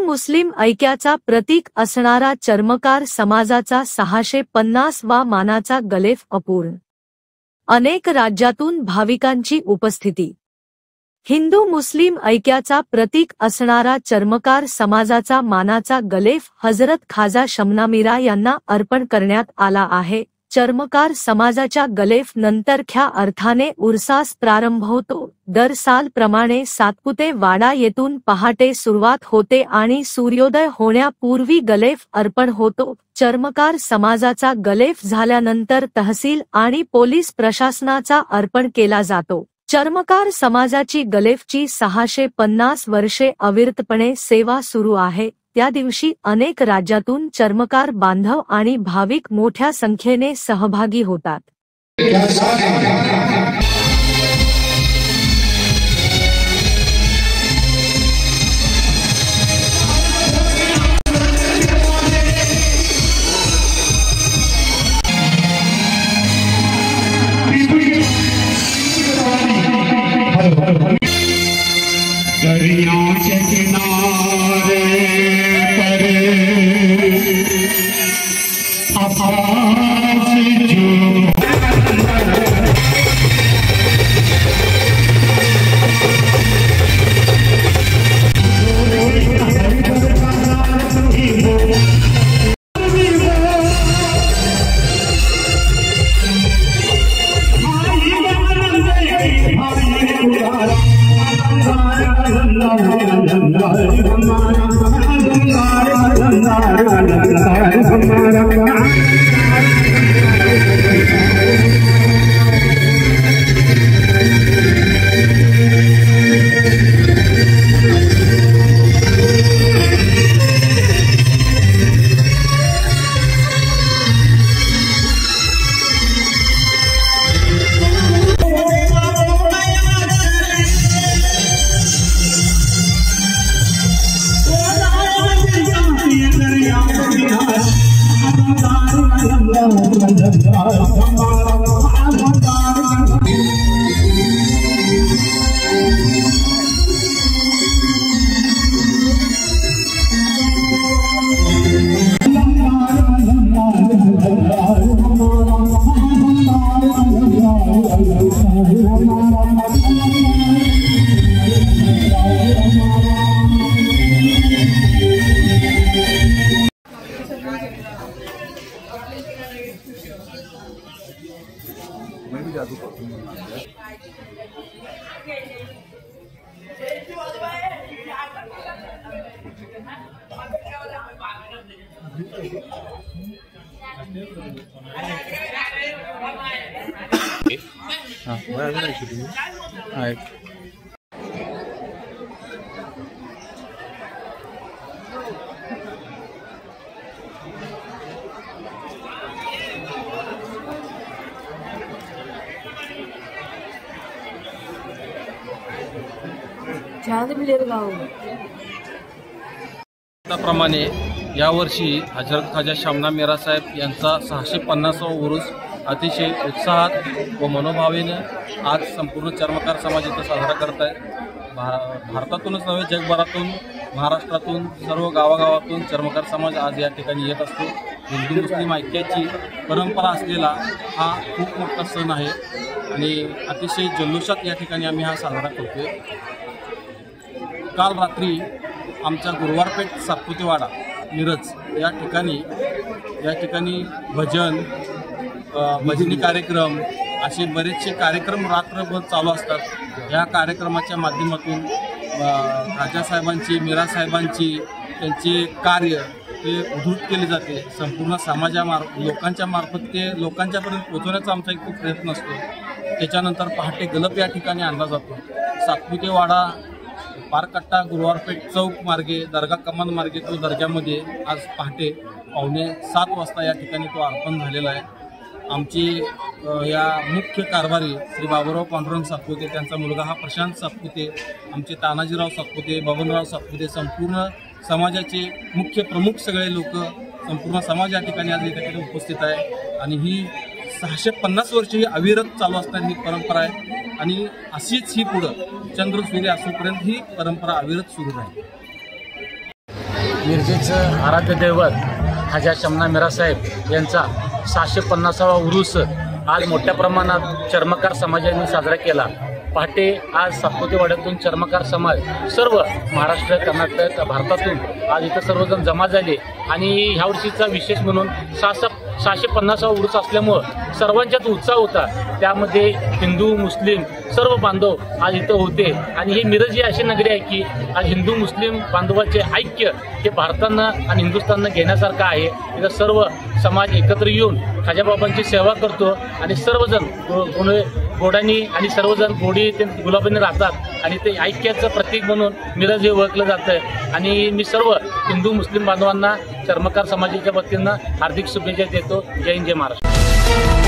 मुस्लिम ऐक्याचा प्रतीक असणारा चर्मकार समाजाचा 650वा मानाचा गलेफ अपूर्ण. अनेक राज्यातून भाविकांची उपस्थिती. हिंदू मुस्लिम ऐक्याचा प्रतीक असणारा चर्मकार समाजाचा मानाचा गलेफ हजरत खाजा शमनामीरा यांना अर्पण करण्यात आला आहे. चर्मकार समाजाच्या गलेफ नंतर ख्या अर्थाने उरसास प्रारंभ होतो. दर साल प्रमाणे सातपुते वाडा येथून पहाटे सुरुवात होते आणि सूर्योदय होण्यापूर्वी गलेफ अर्पण होतो. चर्मकार समाजाचा गलेफ झाल्यानंतर तहसील आणि पोलीस प्रशासनाचा अर्पण केला जातो. चर्मकार समाजाची गलेफची 650 वर्षे अविरतपणे सेवा सुरू आहे. त्या दिवशी अनेक राज्यातून चर्मकार बांधव आणि भाविक मोठ्या संख्येने सहभागी होतात. दरिया के किनारे पर आवाज़ जो त्याप्रमाणे यावर्षी हजरत खाजा शमनामीरा साहेब यांचा 650वा उरूस अतिशय उत्साहात व मनोभावेने आज संपूर्ण चर्मकार समाज इथं साजरा करत आहे. भारतातूनच नव्हे जगभरातून महाराष्ट्रातून सर्व गावागावातून चर्मकार समाज आज या ठिकाणी येत असतो. हिंदू मुस्लिम ऐक्याची परंपरा असलेला हा खूप मोठा सण आहे आणि अतिशय जल्लोषात या ठिकाणी आम्ही हा साजरा करतोय. काल रात्री आमच्या गुरुवारपेठ सातपुतेवाडा मिरज या ठिकाणी भजन भजनी कार्यक्रम असे बरेचसे कार्यक्रम रात्रभर चालू असतात. या कार्यक्रमाच्या माध्यमातून खाजासाहेबांची मीरा साहेबांची त्यांचे कार्य ते उद्धृत केले जाते. संपूर्ण लोकांच्या मार्फत ते लोकांच्यापर्यंत पोहोचवण्याचा आमचा एक खूप प्रयत्न असतो. त्याच्यानंतर पहाटे गलप या ठिकाणी आणला जातो. सातपुतेवाडा पारकट्टा गुरुवारपेठ चौक मार्गे दर्गा कमान मार्गे तो दर्ग्यामध्ये आज पहाटे 6:45 वाजता या ठिकाणी तो अर्पण झालेला आहे. आमची या मुख्य कारभारी श्री बाबूराव पांडुरंग सातपुते, त्यांचा मुलगा हा प्रशांत सातपुते, आमचे तानाजीराव सातपुते, बबनराव सातपुते, संपूर्ण समाजाचे मुख्य प्रमुख सगळे लोक, संपूर्ण समाज या ठिकाणी आज या ठिकाणी उपस्थित आहे. आणि ही 650 वर्ष ही अविरत चालू असणारी ही परंपरा आहे आणि अशीच ही पुढं चंद्र सूर्य असूपर्यंत ही परंपरा अविरत सुरू राहील. मिरजेचं आराध्य दैवत खाजा शमना मिरासाहेब यांचा 650वा उरूस आज मोठ्या प्रमाणात चर्मकार समाजाने साजरा केला। पहाटे आज सातपुतेवाड्यातून चर्मकार समाज सर्व महाराष्ट्र, कर्नाटक, भारतातून आज इथं सर्वजण जमा झाले आणि ह्या वर्षीचा विशेष म्हणून 650वा उरूस असल्यामुळं सर्वांच्यात उत्साह होता। त्यामध्ये हिंदू, मुस्लिम सर्व बांधव आज इथं होते आणि ही मिरज ही अशी नगरी आहे की आज हिंदू मुस्लिम बांधवाचे ऐक्य हे भारतानं आणि हिंदुस्थाननं घेण्यासारखं आहे। इथं सर्व समाज एकत्र येऊन खाजाबाबांची सेवा करतो आणि सर्वजण गोडानी आणि सर्वजण गोडी ते गुलाबीने राहतात आणि ते ऐक्याचं प्रतीक म्हणून मिरज हे ओळखलं जातं। आणि मी सर्व हिंदू मुस्लिम बांधवांना चर्मकार समाजाच्या वतीनं हार्दिक शुभेच्छा देतो। जय हिंद, जय महाराष्ट्र।